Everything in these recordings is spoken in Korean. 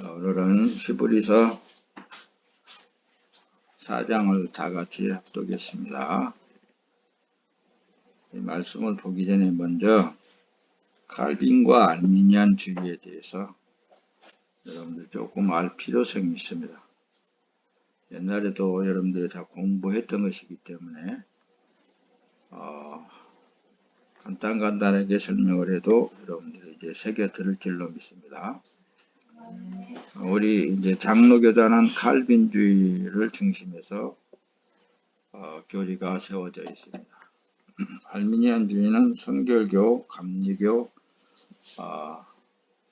오늘은 히브리서 4장을 다 같이 합독했습니다. 이 말씀을 보기 전에 먼저 칼빈과 알미니안주의에 대해서 여러분들 조금 알 필요성이 있습니다. 옛날에도 여러분들이 다 공부했던 것이기 때문에 간단하게 설명을 해도 여러분들이 이제 새겨 들을 줄로 믿습니다. 우리 이제 장로교단은 칼빈주의를 중심해서 교리가 세워져 있습니다. 알미니안주의는 성결교, 감리교,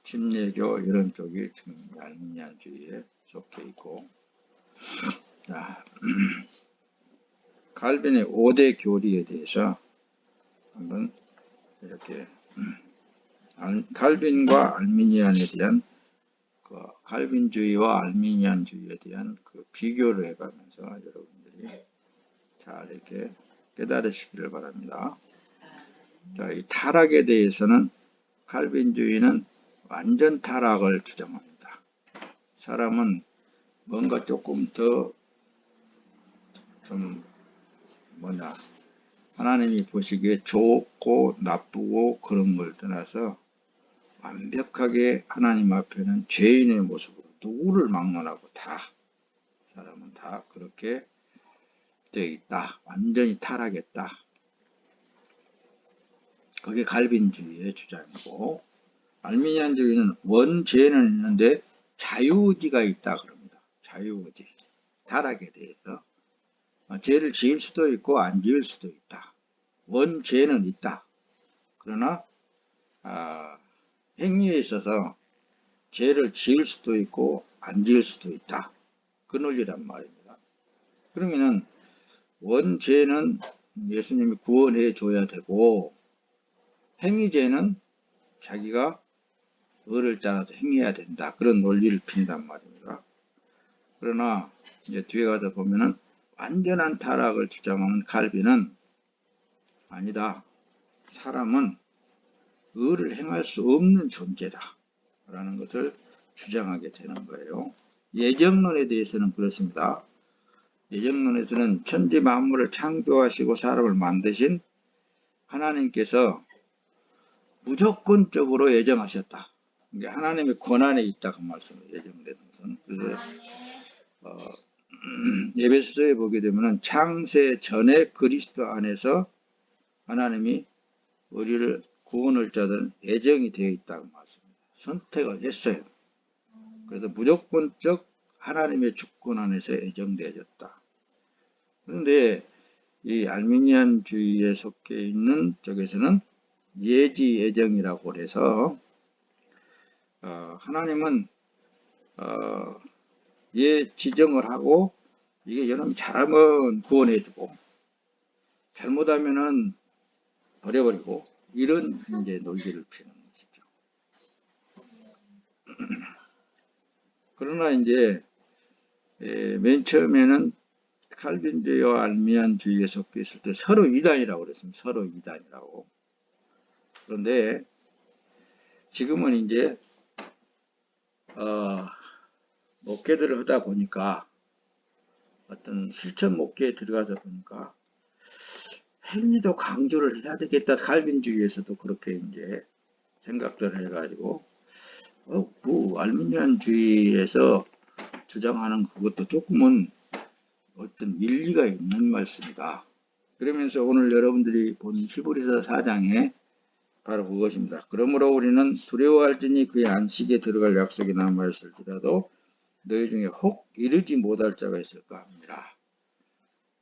침례교 이런 쪽이 지금 알미니안주의에 속해 있고, 칼빈의 5대 교리에 대해서 한번 이렇게 칼빈과 알미니안에 대한 칼빈주의와 알미니안주의에 대한 비교를 해가면서 여러분들이 잘 이렇게 깨달으시기를 바랍니다. 자, 이 타락에 대해서는 칼빈주의는 완전 타락을 주장합니다. 사람은 뭔가 조금 더 하나님이 보시기에 좋고 나쁘고 그런 걸 떠나서 완벽하게 하나님 앞에는 죄인의 모습으로 누구를 막론하고 사람은 다 그렇게 되어 있다. 완전히 타락했다. 그게 칼빈주의의 주장이고, 알미니안주의는 원죄는 있는데 자유의지가 있다 그럽니다. 자유의지. 타락에 대해서. 죄를 지을 수도 있고 안 지을 수도 있다. 원죄는 있다. 그러나 행위에 있어서 죄를 지을 수도 있고 안 지을 수도 있다. 그 논리란 말입니다. 그러면은 원죄는 예수님이 구원해 줘야 되고, 행위죄는 자기가 의를 따라서 행해야 된다. 그런 논리를 핀단 말입니다. 그러나 이제 뒤에 가서 보면은 완전한 타락을 주장하는 칼빈은 아니다. 사람은 의를 행할 수 없는 존재다. 라는 것을 주장하게 되는 거예요. 예정론에 대해서는 그렇습니다. 예정론에서는 천지 만물을 창조하시고 사람을 만드신 하나님께서 무조건적으로 예정하셨다. 이게 하나님의 권한에 있다 그 말씀을 예정되는 것은. 그래서 에베소서에 보게 되면은 창세 전에 그리스도 안에서 하나님이 우리를 구원할 자들은 예정이 되어 있다고 말씀입니다. 선택을 했어요. 그래서 무조건적 하나님의 주권 안에서 예정되어졌다. 그런데 이 알미니안주의에 속해 있는 쪽에서는 예지 예정이라고 해서 하나님은 예 지정을 하고 이게 여러분 잘하면 구원해주고 잘못하면은 버려버리고 이런 이제 논리를 피는 것이죠. 그러나 이제 맨 처음에는 칼빈주의와 알미니안주의에 속해 있을 때 서로 이단이라고 그랬습니다. 서로 이단이라고. 그런데 지금은 이제 목회들을 하다 보니까 어떤 실천 목회에 들어가서 보니까 행위도 강조를 해야 되겠다. 칼빈주의에서도 그렇게 이제 생각들을 해가지고 알미니안주의에서 주장하는 그것도 조금은 어떤 일리가 있는 말씀이다. 그러면서 오늘 여러분들이 본 히브리서 4장에 바로 그것입니다. 그러므로 우리는 두려워할지니 그의 안식에 들어갈 약속이 남아있을지라도 너희 중에 혹 이르지 못할 자가 있을까 합니다.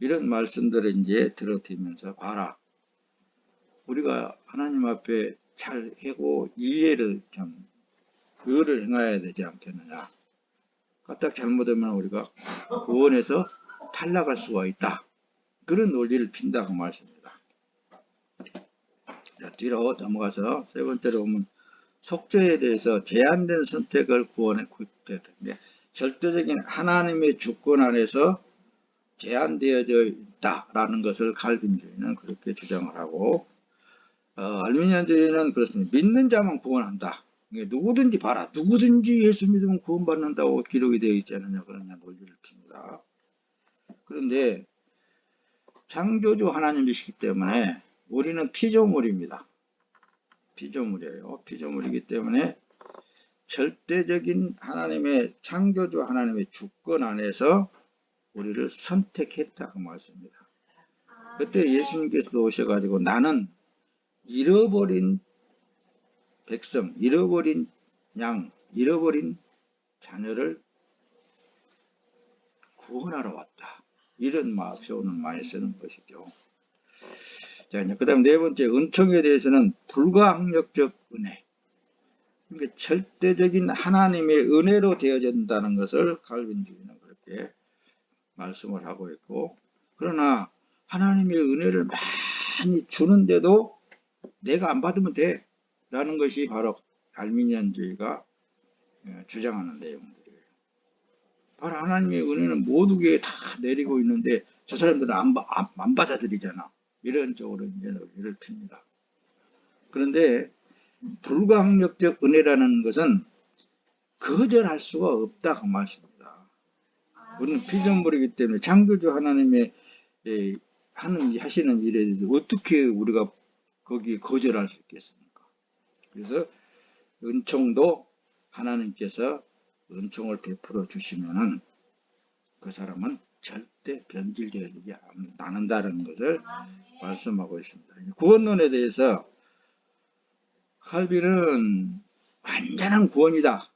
이런 말씀들을 이제 들어드리면서 봐라. 우리가 하나님 앞에 잘 하고 이해를 그거를 행해야 되지 않겠느냐. 까딱 잘못하면 우리가 구원에서 탈락할 수가 있다. 그런 논리를 핀다고 말씀입니다. 자, 뒤로 넘어가서 세 번째로 보면 속죄에 대해서 제한된 선택을 구원에 굿대는데 절대적인 하나님의 주권 안에서 제한되어져 있다라는 것을 칼빈주의는 그렇게 주장을 하고, 알미니안주의는 그렇습니다. 믿는 자만 구원한다. 누구든지 봐라. 누구든지 예수 믿으면 구원받는다고 기록이 되어 있지 않느냐 그러냐 논리를 핍니다. 그런데 창조주 하나님이시기 때문에 우리는 피조물입니다. 피조물이에요. 피조물이기 때문에 절대적인 하나님의 창조주 하나님의 주권 안에서 우리를 선택했다고 말씀입니다. 그때 예수님께서도 오셔가지고 나는 잃어버린 백성, 잃어버린 양, 잃어버린 자녀를 구원하러 왔다. 이런 표현을 많이 쓰는 것이죠. 자, 그 다음 네 번째, 은총에 대해서는 불가항력적 은혜. 그러니까 절대적인 하나님의 은혜로 되어진다는 것을 칼빈주의는 그렇게 말씀을 하고 있고, 그러나 하나님의 은혜를 많이 주는데도 내가 안 받으면 돼 라는 것이 바로 알미니안주의가 주장하는 내용들이에요. 바로 하나님의 은혜는 모두에게 다 내리고 있는데 저 사람들은 안 받아들이잖아. 이런 쪽으로 이제 논리를 핍니다. 그런데 불가항력적 은혜라는 것은 거절할 수가 없다고 말씀입니다. 우리는 피조물이기 때문에 창조주 하나님의 하시는 일에 대해서 어떻게 우리가 거기에 거절할 수 있겠습니까? 그래서 은총도 하나님께서 은총을 베풀어 주시면은 그 사람은 절대 변질되지 않는다는 것을 말씀하고 있습니다. 구원론에 대해서 칼빈은 완전한 구원이다.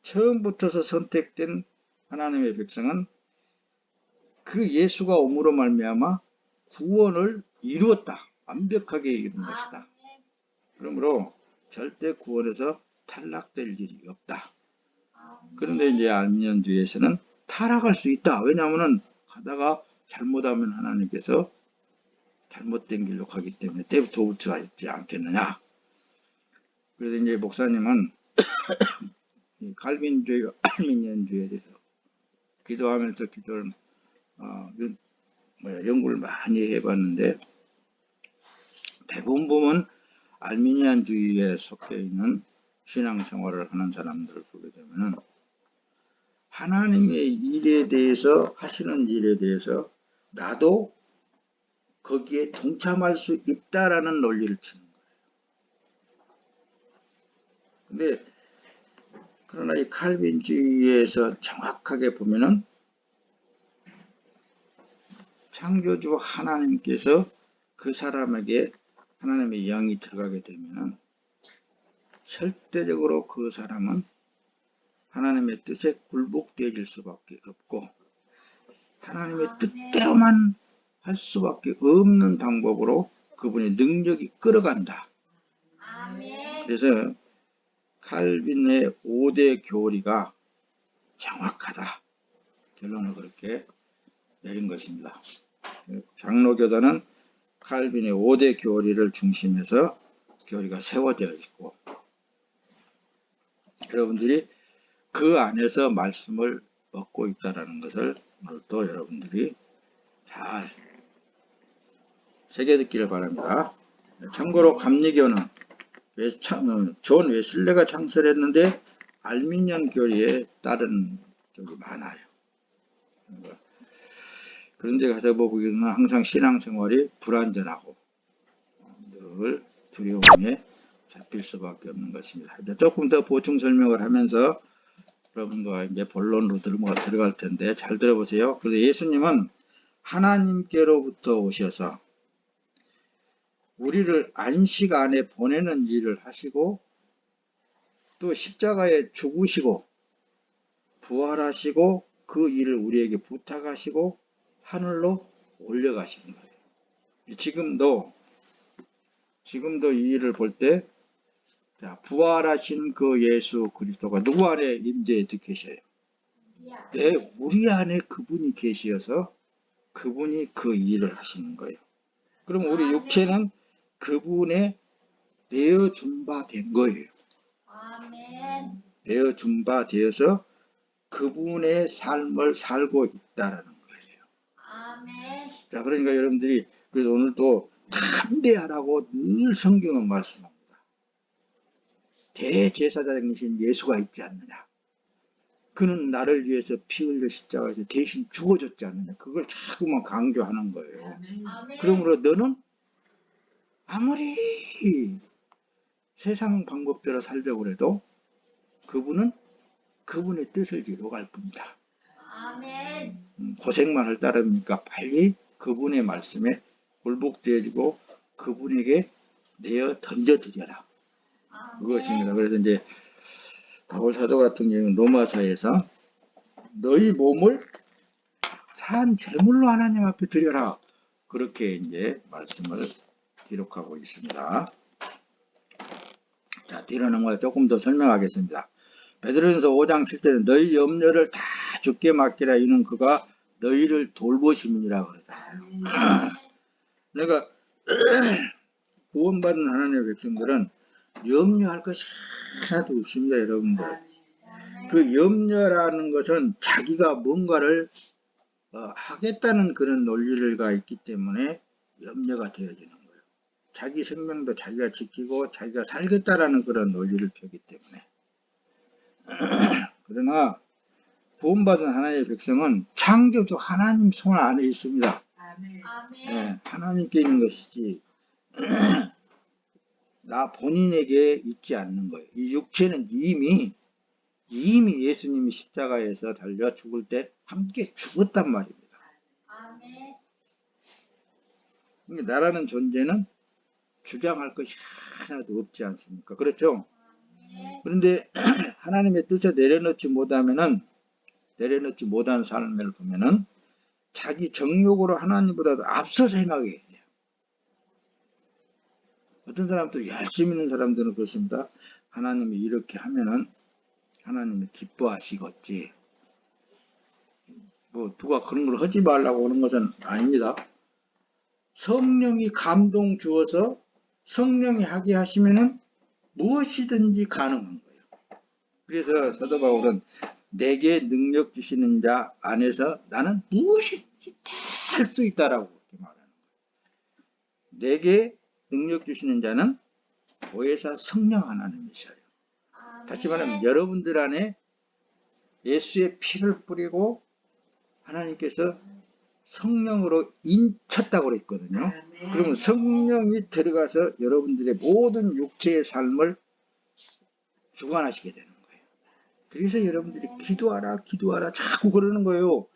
처음부터서 선택된 하나님의 백성은 그 예수가 옴으로 말미암아 구원을 이루었다. 완벽하게 이룬 것이다. 그러므로 절대 구원에서 탈락될 일이 없다. 그런데 이제 알미니안주의에서는 타락할 수 있다. 왜냐하면 하다가 잘못하면 하나님께서 잘못된 길로 가기 때문에 도우치가 있지 않겠느냐. 그래서 이제 목사님은 칼빈주의, 알미니안주의에 대해서 기도하면서 기도를 연구를 많이 해봤는데 대부분 보면 알미니안주의에 속해 있는 신앙생활을 하는 사람들을 보게 되면 하나님의 일에 대해서 하시는 일에 대해서 나도 거기에 동참할 수 있다라는 논리를 피는 거예요. 근데 그러나 이 칼빈주의에서 정확하게 보면은 창조주 하나님께서 그 사람에게 하나님의 영이 들어가게 되면은 절대적으로 그 사람은 하나님의 뜻에 굴복되어질 수밖에 없고 하나님의 뜻대로만 할 수밖에 없는 방법으로 그분의 능력이 끌어간다. 그래서 칼빈의 5대 교리가 정확하다. 결론을 그렇게 내린 것입니다. 장로교단은 칼빈의 5대 교리를 중심해서 교리가 세워져 있고 여러분들이 그 안에서 말씀을 얻고 있다는 것을 오늘 또 여러분들이 잘 새겨듣기를 바랍니다. 참고로 감리교는 존 웨슬레가 창설했는데 알미니안 교리에 따른 쪽이 많아요. 그런데 가서 보기에는 항상 신앙생활이 불안전하고 늘 두려움에 잡힐 수밖에 없는 것입니다. 이제 조금 더 보충 설명을 하면서 여러분과 이제 본론으로 들어갈 텐데 잘 들어보세요. 그래서 예수님은 하나님께로부터 오셔서 우리를 안식 안에 보내는 일을 하시고 또 십자가에 죽으시고 부활하시고 그 일을 우리에게 부탁하시고 하늘로 올려가시는 거예요. 지금도 이 일을 볼 때 부활하신 그 예수 그리스도가 누구 안에 임재해 계셔요? 네, 우리 안에 그분이 계시어서 그분이 그 일을 하시는 거예요. 그럼 우리 육체는 그분의 내어준 바 된 거예요. 내어준 바 되어서 그분의 삶을 살고 있다라는 거예요. 자, 그러니까 여러분들이 그래서 오늘 또 담대하라고 늘 성경은 말씀합니다. 대제사장이신 예수가 있지 않느냐. 그는 나를 위해서 피 흘려 십자가에서 대신 죽어줬지 않느냐. 그걸 자꾸만 강조하는 거예요. 그러므로 너는 아무리 세상 방법대로 살려고 해도 그분은 그분의 뜻을 이루어갈 뿐이다. 고생만 할 따름이니까 빨리 그분의 말씀에 굴복되어지고 그분에게 내어 던져드려라. 그것입니다. 그래서 이제 바울 사도 같은 경우는 로마서에서 너희 몸을 산 제물로 하나님 앞에 드려라. 그렇게 이제 말씀을 기록하고 있습니다. 자, 뒤로 넘어가 조금 더 설명하겠습니다. 베드로전서 5장 7절에 너희 염려를 다 주께 맡기라. 이는 그가 너희를 돌보심이라 그러잖아요. 그러니까 구원받은 하나님의 백성들은 염려할 것이 하나도 없습니다, 여러분들. 그 염려라는 것은 자기가 뭔가를 하겠다는 그런 논리가 있기 때문에 염려가 되어지는 거예요. 자기 생명도 자기가 지키고 자기가 살겠다라는 그런 논리를 펴기 때문에. 그러나 구원받은 하나님의 백성은 창조주 하나님 손 안에 있습니다. 네, 하나님께 있는 것이지 나 본인에게 있지 않는 거예요. 이 육체는 이미 예수님이 십자가에서 달려 죽을 때 함께 죽었단 말입니다. 그러니까 나라는 존재는 주장할 것이 하나도 없지 않습니까? 그렇죠? 그런데 하나님의 뜻에 내려놓지 못한 삶을 보면은 자기 정욕으로 하나님보다도 앞서서 행하게 돼요. 어떤 사람도 열심히 있는 사람들은 그렇습니다. 하나님이 이렇게 하면은 하나님이 기뻐하시겠지. 뭐 누가 그런 걸 하지 말라고 하는 것은 아닙니다. 성령이 감동 주어서 성령이 하게 하시면은 무엇이든지 가능한 거예요. 그래서 사도 바울은 내게 능력 주시는 자 안에서 나는 무엇이든지 다 할 수 있다라고 그렇게 말하는 거예요. 내게 능력 주시는 자는 보혜사 성령 하나님이셔요. 다시 말하면 여러분들 안에 예수의 피를 뿌리고 하나님께서 성령으로 인쳤다고 그랬거든요. 그러면 성령이 들어가서 여러분들의 모든 육체의 삶을 주관하시게 되는 거예요. 그래서 여러분들이 기도하라 자꾸 그러는 거예요.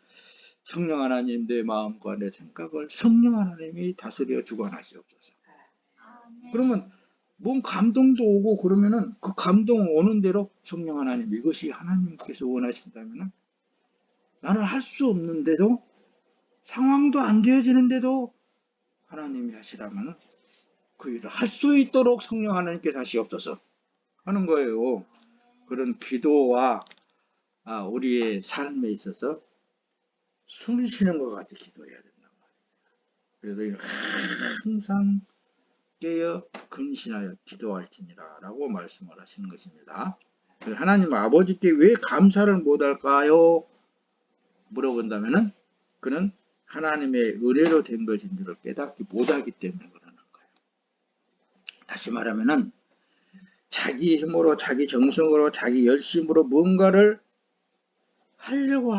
성령 하나님 내 마음과 내 생각을 성령 하나님이 다스려 주관하시옵소서. 그러면 뭔 감동도 오고 그러면은 그 감동 오는 대로 성령 하나님 이것이 하나님께서 원하신다면은 나는 할 수 없는데도 상황도 안 되어지는데도 하나님이 하시라면 그 일을 할 수 있도록 성령 하나님께서 하시옵소서 하는 거예요. 그런 기도와 우리의 삶에 있어서 숨 쉬는 것 같이 기도해야 된단 말이에요. 그래서 항상 깨어 근신하여 기도할지니라 라고 말씀을 하시는 것입니다. 하나님 아버지께 왜 감사를 못할까요? 물어본다면은 그는 하나님의 은혜로 된 것인 줄을 깨닫지 못하기 때문에 그러는 거예요. 다시 말하면은 자기 힘으로 자기 정성으로 자기 열심으로 뭔가를 하려고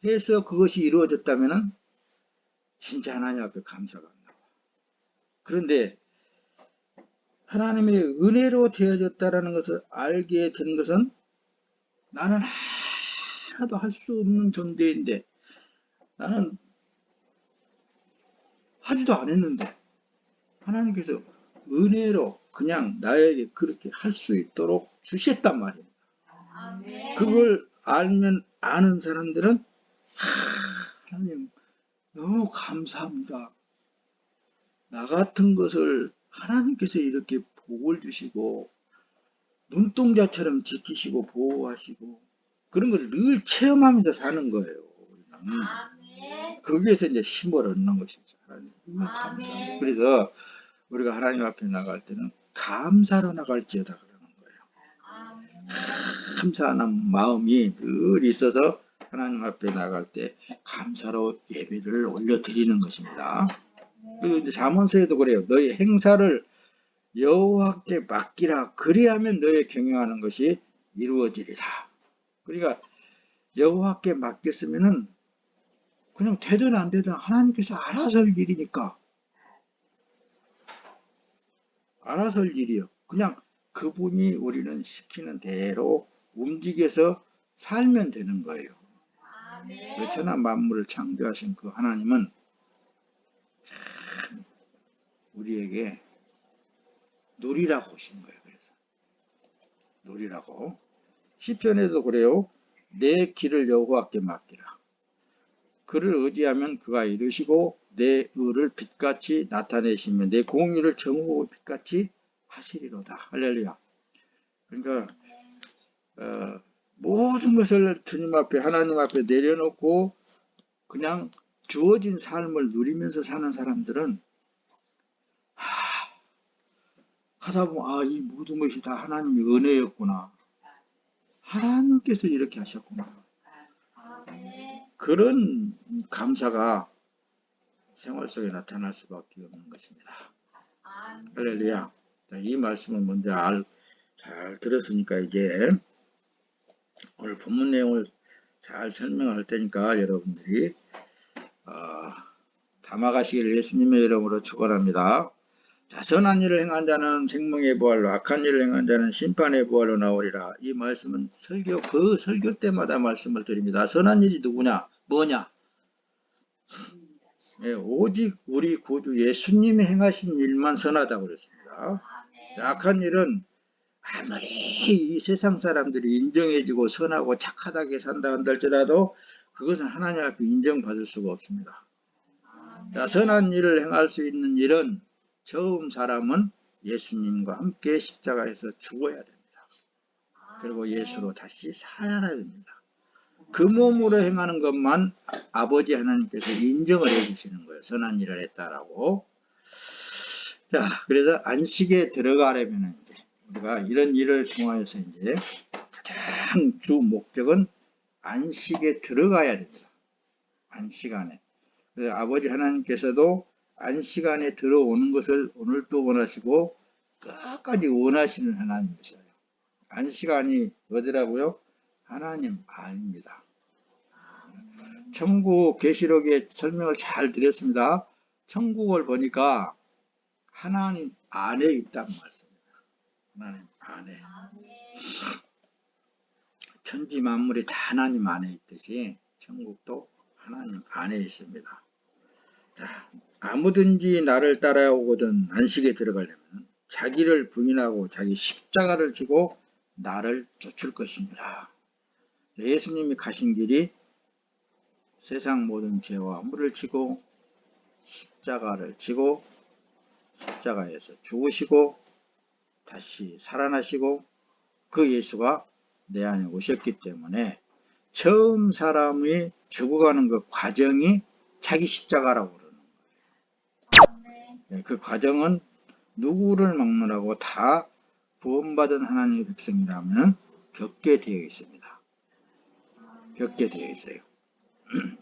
해서 그것이 이루어졌다면은 진짜 하나님 앞에 감사가 안 나와. 그런데 하나님의 은혜로 되어졌다라는 것을 알게 된 것은 나는 하나도 할 수 없는 존재인데 나는 하지도 않았는데 하나님께서 은혜로 그냥 나에게 그렇게 할 수 있도록 주셨단 말입니다. 그걸 아는 사람들은 하나님 너무 감사합니다. 나 같은 것을 하나님께서 이렇게 복을 주시고 눈동자처럼 지키시고 보호하시고 그런 걸 늘 체험하면서 사는 거예요. 거기에서 이제 힘을 얻는 것이죠. 하나님 감사합니다. 그래서 우리가 하나님 앞에 나갈 때는 감사로 나갈지어다 그러는 거예요. 감사하는 마음이 늘 있어서 하나님 앞에 나갈 때 감사로 예배를 올려드리는 것입니다. 그리고 이제 잠언서에도 그래요. 너희 행사를 여호와께 맡기라. 그리하면 너의 경영하는 것이 이루어지리라. 그러니까 여호와께 맡겼으면은 그냥 되든 안 되든 하나님께서 알아서 할 일이니까. 알아서 할 일이요. 그냥 그분이 우리는 시키는 대로 움직여서 살면 되는 거예요. 그 천하 만물을 창조하신 그 하나님은 참 우리에게 누리라고 오신 거예요. 그래서 누리라고. 시편에도 그래요. 내 길을 여호와께 맡기라. 그를 의지하면 그가 이루시고 내 의를 빛같이 나타내시며 내 공의를 정오고 빛같이 하시리로다. 할렐루야. 그러니까 모든 것을 주님 앞에 하나님 앞에 내려놓고 그냥 주어진 삶을 누리면서 사는 사람들은 하다 보면 이 모든 것이 다 하나님의 은혜였구나. 하나님께서 이렇게 하셨구나. 그런 감사가 생활 속에 나타날 수밖에 없는 것입니다. 할렐루야. 이 말씀을 먼저 잘 들었으니까 이제 오늘 본문 내용을 잘 설명할 테니까 여러분들이 담아가시기를 예수님의 이름으로 축원합니다. 자, 선한 일을 행한 자는 생명의 부활로, 악한 일을 행한 자는 심판의 부활로 나오리라. 이 말씀은 그 설교 때마다 말씀을 드립니다. 선한 일이 누구냐? 뭐냐? 예, 오직 우리 구주 예수님이 행하신 일만 선하다고 그랬습니다. 악한 일은 아무리 이 세상 사람들이 인정해지고 선하고 착하게 산다 한달지라도 그것은 하나님 앞에 인정받을 수가 없습니다. 자, 선한 일을 행할 수 있는 일은 처음 사람은 예수님과 함께 십자가에서 죽어야 됩니다. 그리고 예수로 다시 살아야 됩니다. 그 몸으로 행하는 것만 아버지 하나님께서 인정을 해주시는 거예요. 선한 일을 했다라고. 자, 그래서 안식에 들어가려면 이제 우리가 이런 일을 통하여서 이제 가장 주 목적은 안식에 들어가야 됩니다. 안식 안에. 그래서 아버지 하나님께서도 안식 안에 들어오는 것을 오늘도 원하시고 끝까지 원하시는 하나님이세요. 안식 안이 어디라고요? 하나님 안입니다. 천국 계시록의 설명을 잘 드렸습니다. 천국을 보니까 하나님 안에 있단 말씀입니다. 하나님 안에. 천지 만물이 다 하나님 안에 있듯이 천국도 하나님 안에 있습니다. 자, 아무든지 나를 따라오거든 안식에 들어가려면 자기를 부인하고 자기 십자가를 지고 나를 쫓을 것이니라. 예수님이 가신 길이 세상 모든 죄와 물을 지고 십자가를 지고 십자가에서 죽으시고 다시 살아나시고 그 예수가 내 안에 오셨기 때문에 처음 사람이 죽어가는 그 과정이 자기 십자가라고 그러는 거예요. 그 과정은 누구를 막론하고 다 구원받은 하나님의 백성이라면 겪게 되어 있습니다. 겪게 되어 있어요.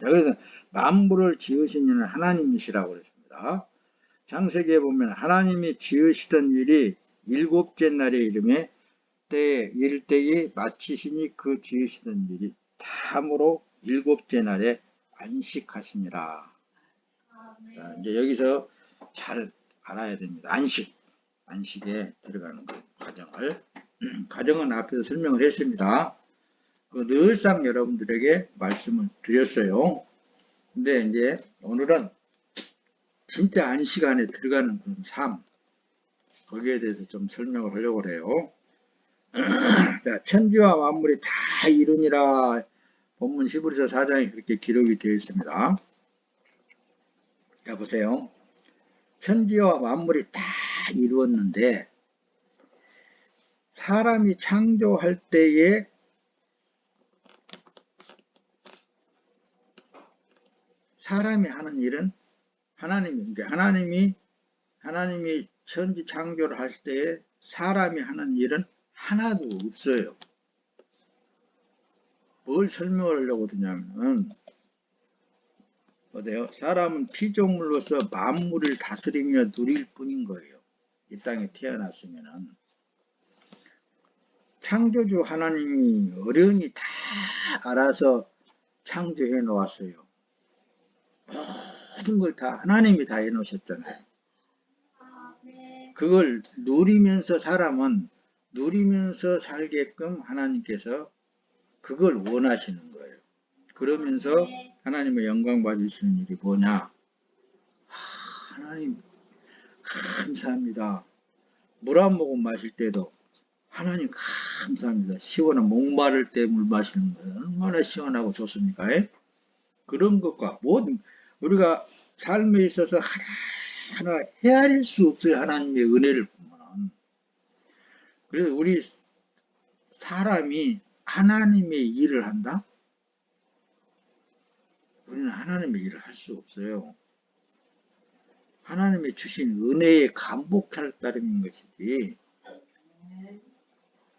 자, 그래서 만물을 지으신 이는 하나님이시라고 그랬습니다. 창세기에 보면 하나님이 지으시던 일이 일곱째 날에 이름에 때에 일때에 마치시니 그 지으시던 일이 참으로 일곱째 날에 안식하시니라. 자, 이제 여기서 잘 알아야 됩니다. 안식에 들어가는 과정은 앞에서 설명을 했습니다. 늘상 여러분들에게 말씀을 드렸어요. 근데 이제 오늘은 진짜 안식 안에 들어가는 그런 삶, 거기에 대해서 좀 설명을 하려고 해요. 자, 천지와 만물이 다 이루니라. 본문 히브리서 4장에 그렇게 기록이 되어 있습니다. 자, 보세요. 천지와 만물이 다 이루었는데 사람이 창조할 때에 사람이 하는 일은 하나님이 천지 창조를 할 때에 사람이 하는 일은 하나도 없어요. 뭘 설명하려고 드냐면 어때요? 사람은 피조물로서 만물을 다스리며 누릴 뿐인 거예요. 이 땅에 태어났으면은 창조주 하나님이 어련히 다 알아서 창조해 놓았어요. 모든 걸 다 하나님이 다 해 놓으셨잖아요. 그걸 누리면서 사람은 누리면서 살게끔 하나님께서 그걸 원하시는 거예요. 그러면서 하나님의 영광 받으시는 일이 뭐냐? 하나님 감사합니다. 물 한 모금 마실 때도 하나님 감사합니다. 시원한 목마를 때 물 마시는 거예요. 얼마나 시원하고 좋습니까? 그런 것과 모든 우리가 삶에 있어서 하나하나 헤아릴 수 없어요. 하나님의 은혜를 보면. 그래서 우리 사람이 하나님의 일을 한다? 우리는 하나님의 일을 할 수 없어요. 하나님이 주신 은혜에 감복할 따름인 것이지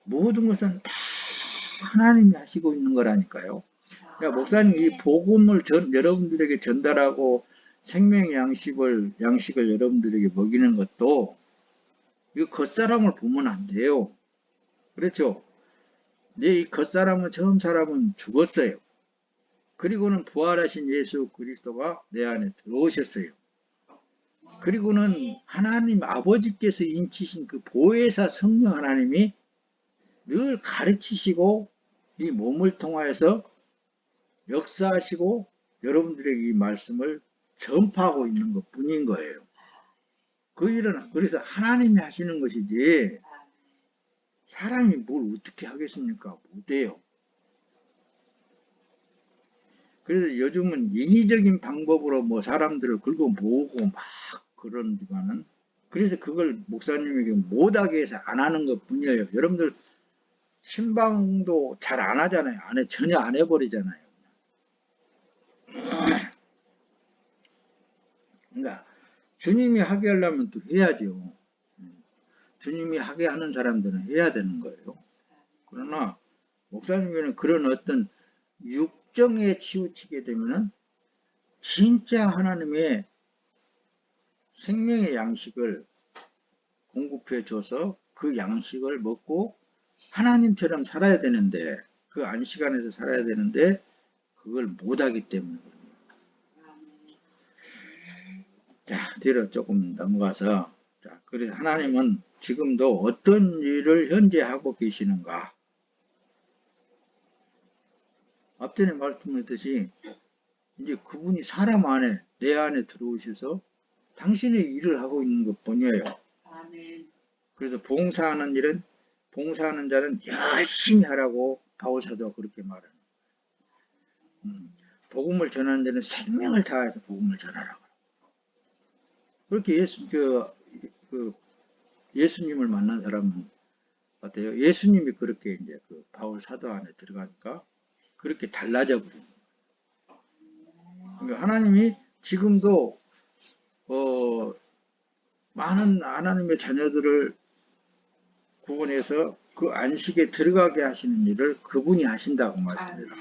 모든 것은 다 하나님이 하시고 있는 거라니까요. 그러니까 목사님 이 복음을 여러분들에게 전달하고 생명 양식을 여러분들에게 먹이는 것도 이거 겉사람을 보면 안 돼요. 그렇죠? 이 겉사람은 처음 사람은 죽었어요. 그리고는 부활하신 예수 그리스도가 내 안에 들어오셨어요. 그리고는 하나님 아버지께서 인치신 그 보혜사 성령 하나님이 늘 가르치시고 이 몸을 통하여서 역사하시고 여러분들에게 이 말씀을 전파하고 있는 것 뿐인 거예요. 그 일은 그래서 하나님이 하시는 것이지 사람이 뭘 어떻게 하겠습니까? 못해요. 그래서 요즘은 인위적인 방법으로 뭐 사람들을 긁어 모으고 막 그러지만은 그래서 그걸 목사님에게 못하게 해서 안 하는 것 뿐이에요. 여러분들 신방도 잘 안 하잖아요. 전혀 안 해버리잖아요. 그러니까 주님이 하게 하려면 또 해야죠. 주님이 하게 하는 사람들은 해야 되는 거예요. 그러나 목사님은 그런 어떤 육정에 치우치게 되면은 진짜 하나님의 생명의 양식을 공급해 줘서 그 양식을 먹고 하나님처럼 살아야 되는데 그 안식 안에서 살아야 되는데 그걸 못하기 때문에 자, 뒤로 조금 넘어가서 자, 그래서 하나님은 지금도 어떤 일을 현재 하고 계시는가? 앞전에 말씀했듯이 이제 그분이 사람 안에 내 안에 들어오셔서 당신의 일을 하고 있는 것 뿐이에요. 그래서 봉사하는 자는 열심히 하라고 바울 사도가 그렇게 말하는. 복음을 전하는 자는 생명을 다해서 복음을 전하라고. 그렇게 예수님을 만난 사람은 어때요? 예수님이 그렇게 이제 그 바울 사도 안에 들어가니까 그렇게 달라져 버립니다. 그러니까 하나님이 지금도 많은 하나님의 자녀들을 구원해서 그 안식에 들어가게 하시는 일을 그분이 하신다고 말씀합니다.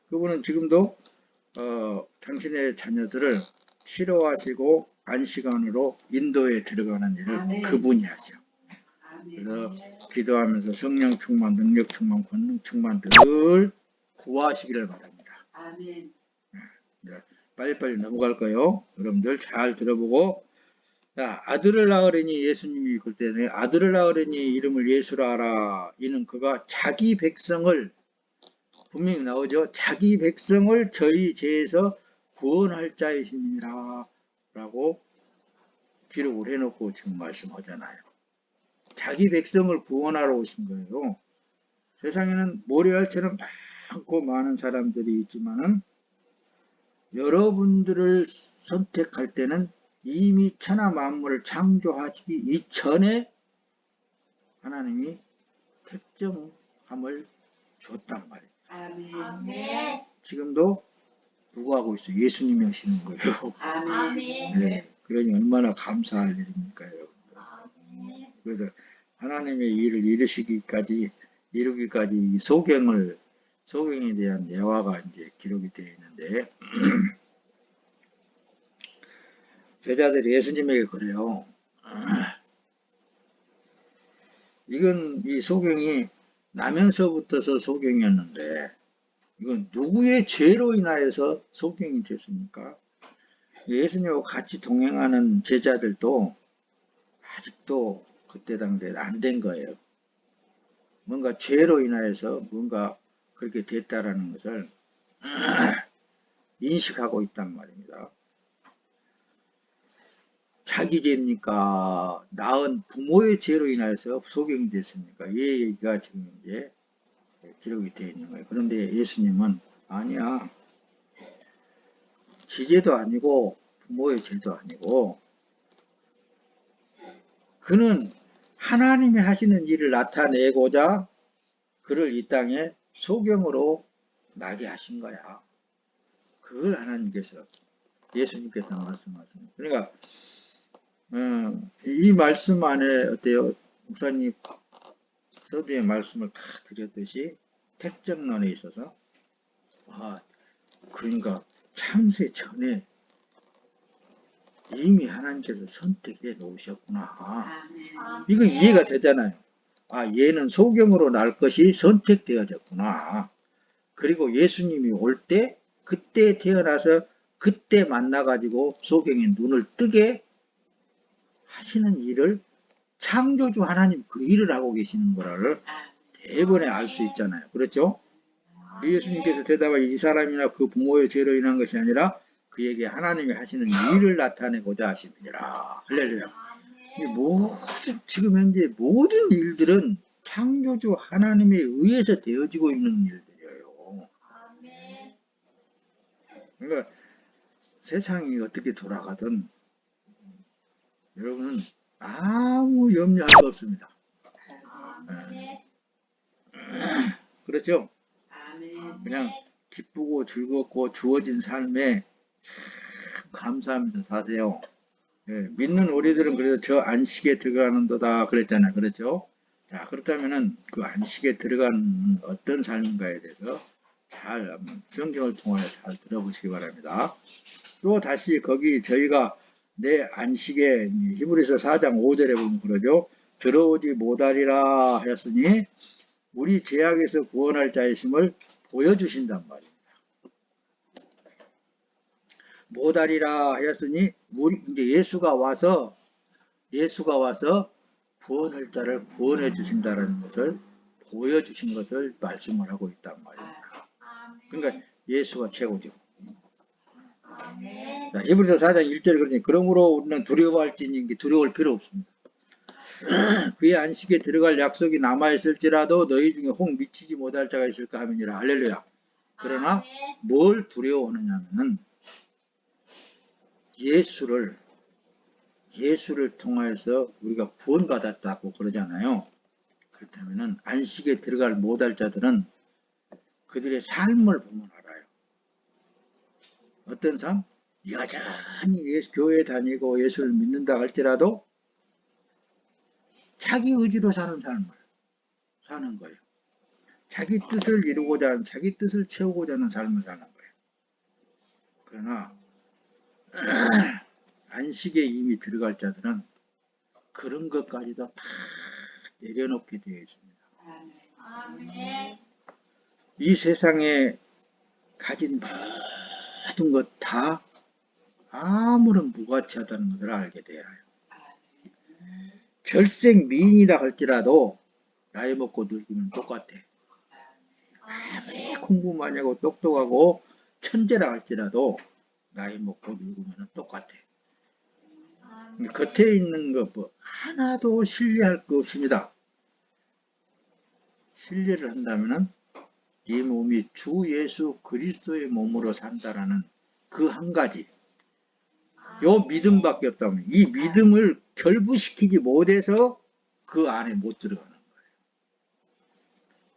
그분은 지금도 당신의 자녀들을 치료하시고 안식안으로 인도에 들어가는 일을 그분이 하죠. 그래서 기도하면서 성령 충만, 능력 충만, 권능 충만 늘 구하시기를 바랍니다. 빨리빨리 넘어갈 거예요. 여러분들 잘 들어보고 자, 아들을 낳으려니 예수님이 그때는 아들을 낳으려니 이름을 예수라 하라. 이는 그가 자기 백성을 분명히 나오죠. 자기 백성을 저희 죄에서 구원할 자이십니다. 라고 기록을 해놓고 지금 말씀하잖아요. 자기 백성을 구원하러 오신 거예요. 세상에는 모래알처럼 많고 많은 사람들이 있지만은 여러분들을 선택할 때는 이미 천하 만물을 창조하시기 이전에 하나님이 택정함을 줬단 말이에요. 아멘. 지금도 누구 하고 있어요? 예수님이 하시는 거예요. 아멘. 네, 그러니 얼마나 감사할 일입니까, 여러분들. 그래서 하나님의 일을 이루기까지 소경에 대한 예화가 이제 기록이 되어 있는데 제자들이 예수님에게 그래요. 이건 이 소경이 나면서부터서 소경이었는데 이건 누구의 죄로 인하여서 소경이 됐습니까? 예수님하고 같이 동행하는 제자들도 아직도 그때 당시에 안 된 거예요. 뭔가 죄로 인하여서 뭔가 그렇게 됐다라는 것을 인식하고 있단 말입니다. 자기 죄입니까? 낳은 부모의 죄로 인하여서 소경이 됐습니까? 이 얘기가 지금 이제 기록이 되어 있는 거예요. 그런데 예수님은 아니야. 지 죄도 아니고 부모의 죄도 아니고 그는 하나님이 하시는 일을 나타내고자 그를 이 땅에 소경으로 나게 하신 거야. 그걸 하나님께서 예수님께서 말씀하십니다. 그러니까 이 말씀 안에 어때요? 목사님 서두의 말씀을 다 드렸듯이 택정론에 있어서 그러니까 창세 전에 이미 하나님께서 선택해 놓으셨구나. 이거 이해가 되잖아요. 얘는 소경으로 날 것이 선택되어졌구나. 그리고 예수님이 올 때 그때 태어나서 그때 만나가지고 소경의 눈을 뜨게 하시는 일을 창조주 하나님 그 일을 하고 계시는 거를 대번에 알 수 있잖아요. 그렇죠? 예수님께서 대답하여 이 사람이나 그 부모의 죄로 인한 것이 아니라 그에게 하나님이 하시는 일을 나타내고자 하십니다. 할렐루야. 지금 현재 모든 일들은 창조주 하나님에 의해서 되어지고 있는 일들이에요. 그러니까 세상이 어떻게 돌아가든 여러분은 아무 염려할 거 없습니다. 그렇죠? 그냥 기쁘고 즐겁고 주어진 삶에 참 감사하면서 사세요. 믿는 우리들은 그래도 저 안식에 들어가는도다 그랬잖아요. 그렇죠? 자, 그렇다면은 그 안식에 들어가는 어떤 삶인가에 대해서 잘 성경을 통해서 잘 들어보시기 바랍니다. 또 다시 거기 저희가 내 안식에 히브리서 4장 5절에 보면 그러죠. 들어오지 못하리라 하였으니 우리 죄악에서 구원할 자이심을 보여주신단 말입니다. 못하리라 하였으니 이제 예수가 와서 구원할 자를 구원해 주신다는 것을 보여주신 것을 말씀을 하고 있단 말입니다. 그러니까 예수가 최고죠. 자, 히브리서 4장 1절에 그러니 그러므로 우리는 두려워할지니 두려워할 필요 없습니다. 그의 안식에 들어갈 약속이 남아있을지라도 너희 중에 혹 미치지 못할 자가 있을까 하면이라. 할렐루야. 그러나 뭘 두려워하느냐면은 예수를 통하여서 우리가 구원받았다고 그러잖아요. 그렇다면은 안식에 들어갈 못할 자들은 그들의 삶을 보면 알아요. 어떤 삶? 여전히 교회 다니고 예수를 믿는다 할지라도 자기 의지로 사는 삶을 사는 거예요. 자기 뜻을 이루고자 하는, 자기 뜻을 채우고자 하는 삶을 사는 거예요. 그러나 안식에 이미 들어갈 자들은 그런 것까지도 다 내려놓게 되어 있습니다. 이 세상에 가진 모든 것 다 아무런 무가치하다는 것을 알게 돼야 해요. 절생 미인이라 할지라도 나이 먹고 늙으면 똑같아. 아무리 공부 많이 하고 똑똑하고 천재라 할지라도 나이 먹고 늙으면 똑같아. 겉에 있는 것 하나도 신뢰할 거 없습니다. 신뢰를 한다면 이 몸이 주 예수 그리스도의 몸으로 산다라는 그 한 가지, 요 믿음밖에 없다면 이 믿음을 결부시키지 못해서 그 안에 못 들어가는 거예요.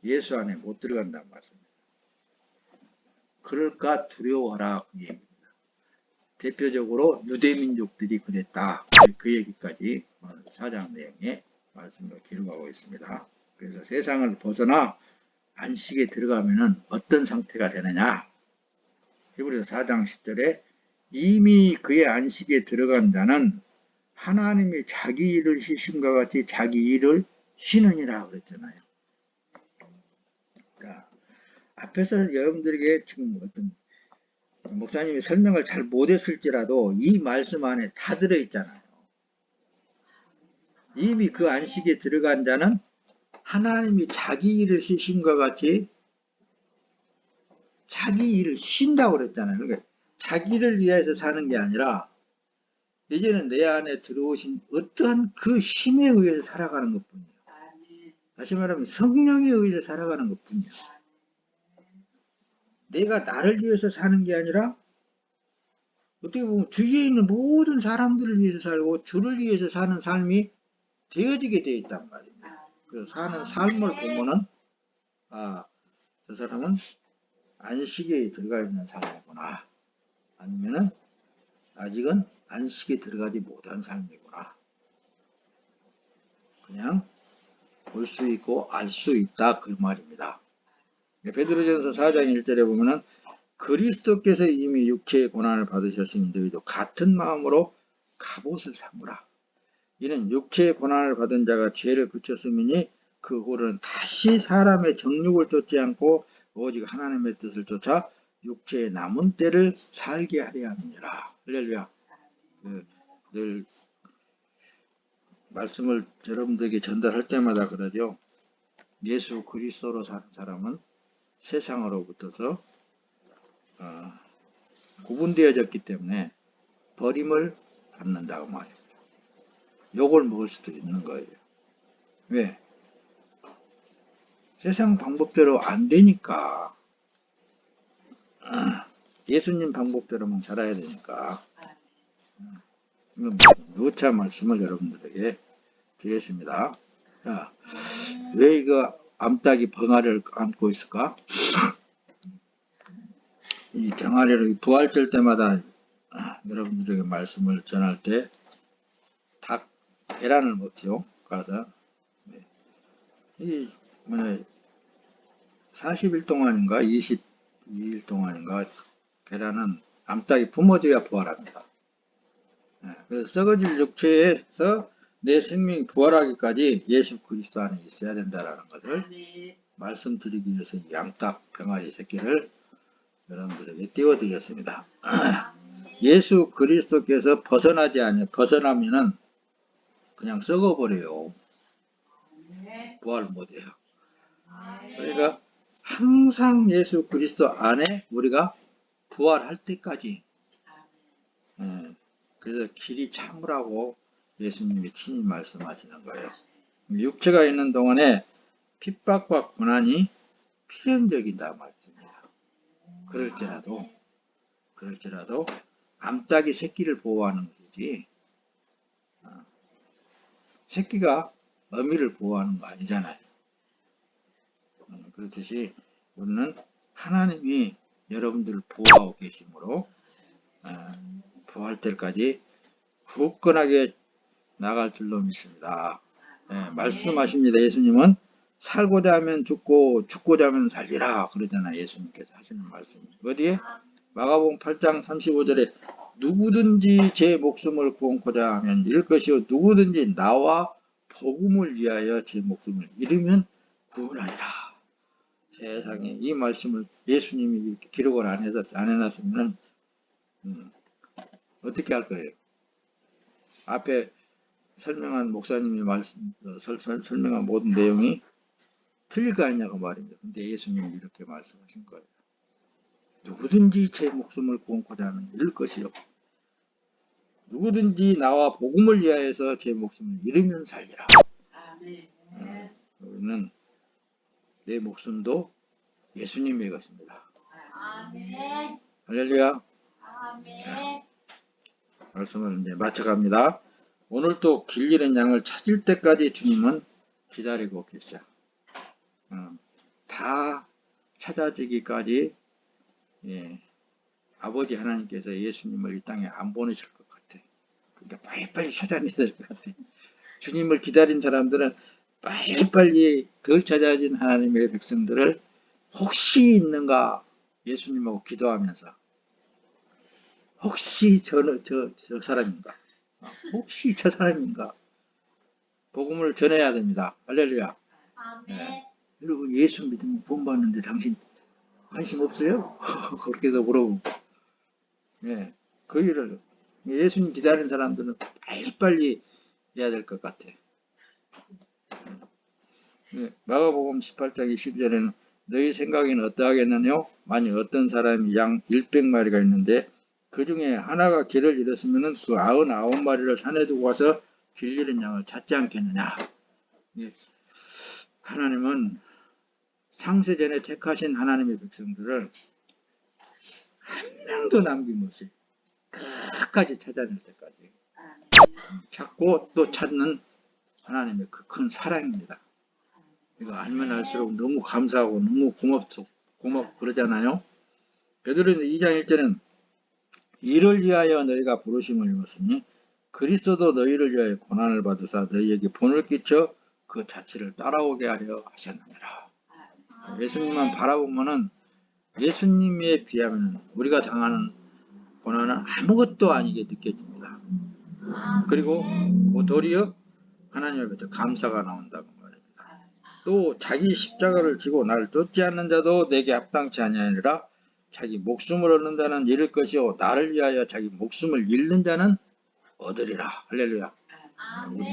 예수 안에 못 들어간다는 말씀입니다. 그럴까 두려워하라 그 얘기입니다. 대표적으로 유대민족들이 그랬다. 그 얘기까지 4장 내용에 말씀을 기록하고 있습니다. 그래서 세상을 벗어나 안식에 들어가면은 어떤 상태가 되느냐? 히브리서 4장 10절에 이미 그의 안식에 들어간 자는 하나님이 자기 일을 쉬심과 같이 자기 일을 쉬느니라 그랬잖아요. 그러니까 앞에서 여러분들에게 지금 어떤 목사님이 설명을 잘 못했을지라도 이 말씀 안에 다 들어있잖아요. 이미 그 안식에 들어간 자는 하나님이 자기 일을 쉬심과 같이 자기 일을 쉰다고 그랬잖아요. 그러니까 자기를 위해서 사는 게 아니라 이제는 내 안에 들어오신 어떠한 그 힘에 의해서 살아가는 것뿐이에요. 다시 말하면 성령에 의해서 살아가는 것뿐이에요. 내가 나를 위해서 사는 게 아니라 어떻게 보면 주위에 있는 모든 사람들을 위해서 살고 주를 위해서 사는 삶이 되어지게 되어 있단 말입니다. 그래서 사는 삶을 보면은 저 사람은 안식에 들어가 있는 삶이구나. 아니면은 아직은 안식에 들어가지 못한 삶이구나. 그냥 볼 수 있고 알 수 있다 그 말입니다. 베드로전서 4장 1절에 보면은 그리스도께서 이미 육체의 고난을 받으셨으니 너희도 같은 마음으로 갑옷을 삼으라. 이는 육체의 고난을 받은 자가 죄를 그쳤음이니 그 후로는 다시 사람의 정욕을 쫓지 않고 오직 하나님의 뜻을 쫓아 육체의 남은 때를 살게 하려 함이니라. 할렐루야. 늘 말씀을 여러분들에게 전달할 때마다 그러죠. 예수 그리스도로 사는 사람은 세상으로부터서 구분되어졌기 때문에 버림을 받는다고 말입니다. 욕을 먹을 수도 있는 거예요. 왜? 세상 방법대로 안 되니까. 예수님 방법대로만 살아야 되니까. 누차 말씀을 여러분들에게 드리겠습니다. 자, 왜 이거 암탉이 병아리를 안고 있을까? 이 병아리를 부활절 때마다 여러분들에게 말씀을 전할 때 닭 계란을 먹죠. 가서 이 40일 동안인가 22일 동안인가 계란은 암탉이 품어줘야 부활합니다. 그래서 썩어질 육체에서 내 생명이 부활하기까지 예수 그리스도 안에 있어야 된다는 것을 말씀드리기 위해서 이 암탉 병아리 새끼를 여러분들에게 띄워드렸습니다. 예수 그리스도께서 벗어나면은 그냥 썩어버려요. 부활 못해요. 그러니까 항상 예수 그리스도 안에 우리가 부활할 때까지 그래서 길이 참으라고 예수님이 친히 말씀하시는 거예요. 육체가 있는 동안에 핍박과 고난이 필연적이다 말입니다. 그럴지라도 암탉이 새끼를 보호하는 것이지 새끼가 어미를 보호하는 거 아니잖아요. 그렇듯이 우리는 하나님이 여러분들을 보호하고 계시므로 부활 때까지 굳건하게 나갈 줄로 믿습니다. 말씀하십니다. 예수님은 살고자 하면 죽고 죽고자 하면 살리라 그러잖아요. 예수님께서 하시는 말씀. 어디에? 마가복음 8장 35절에 누구든지 제 목숨을 구원코자 하면 잃을 것이요 누구든지 나와 복음을 위하여 제 목숨을 잃으면 구원하리라. 세상에 이 말씀을 예수님이 이렇게 기록을 안 해놨으면 어떻게 할 거예요? 앞에 설명한 목사님이 설명한 모든 내용이 틀릴 거 아니냐고 말입니다. 근데 예수님이 이렇게 말씀하신 거예요. 누구든지 제 목숨을 구원코자 하면 잃을 것이요 누구든지 나와 복음을 위하여서 제 목숨을 잃으면 살리라. 우리는 내 목숨도 예수님의 것입니다. 할렐루야. 말씀을 이제 마쳐갑니다. 오늘 또 길 잃은 양을 찾을 때까지 주님은 기다리고 계셔. 다 찾아지기까지 아버지 하나님께서 예수님을 이 땅에 안 보내실 것 같아. 그러니까 빨리빨리 찾아내야 될 것 같아. 주님을 기다린 사람들은 빨리빨리 덜 찾아진 하나님의 백성들을 혹시 있는가 예수님하고 기도하면서 혹시 저 사람인가? 혹시 저 사람인가? 복음을 전해야 됩니다. 할렐루야. 네. 여러분 예수 믿으면 구원받는데 당신 관심 없어요? 그렇게도 물어보고. 네. 그 일을 예수님 기다리는 사람들은 빨리빨리 해야 될 것 같아. 네. 마가복음 18장 22절에는 너희 생각에는 어떠하겠느냐? 만일 어떤 사람이 양 100마리가 있는데 그 중에 하나가 길을 잃었으면 그 99마리를 산에 두고 가서 길 잃은 양을 찾지 않겠느냐? 예. 하나님은 창세전에 택하신 하나님의 백성들을 한 명도 남김없이 끝까지 찾아낼 때까지 찾고 또 찾는 하나님의 그 큰 사랑입니다. 이거 알면 알수록 너무 감사하고 너무 고맙고 그러잖아요. 베드로전서 2장 1절은 이를 위하여 너희가 부르심을 입었으니 그리스도도 너희를 위하여 고난을 받으사 너희에게 본을 끼쳐 그 자체를 따라오게 하려 하셨느니라. 예수님만 바라보면은 예수님에 비하면 우리가 당하는 고난은 아무것도 아니게 느껴집니다. 그리고 도리어 하나님 앞에서 감사가 나온다고 말입니다. 또 자기 십자가를 지고 나를 쫓지 않는 자도 내게 합당치 아니하니라. 자기 목숨을 얻는다는 잃을 것이요 나를 위하여 자기 목숨을 잃는 자는 얻으리라. 할렐루야. 우리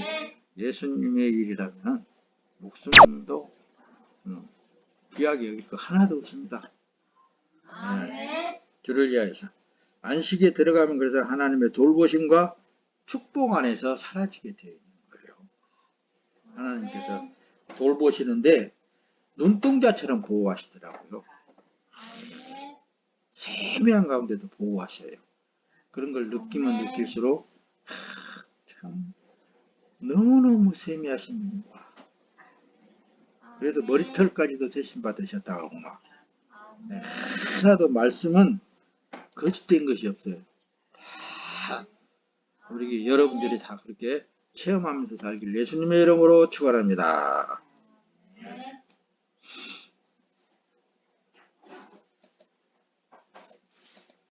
예수님의 일이라면 목숨도 귀하게 여길 거 하나도 없습니다. 네. 주를 위하여서 안식에 들어가면 그래서 하나님의 돌보심과 축복 안에서 사라지게 되어 있는 거예요. 하나님께서 돌보시는데 눈동자처럼 보호하시더라고요. 세미한 가운데도 보호하셔요. 그런 걸 느끼면 느낄수록 참 너무너무 세미하신 분이구나. 그래서 머리털까지도 대신 받으셨다고 막 하나도 말씀은 거짓된 것이 없어요. 다 우리 여러분들이 다 그렇게 체험하면서 살길 예수님의 이름으로 축원합니다.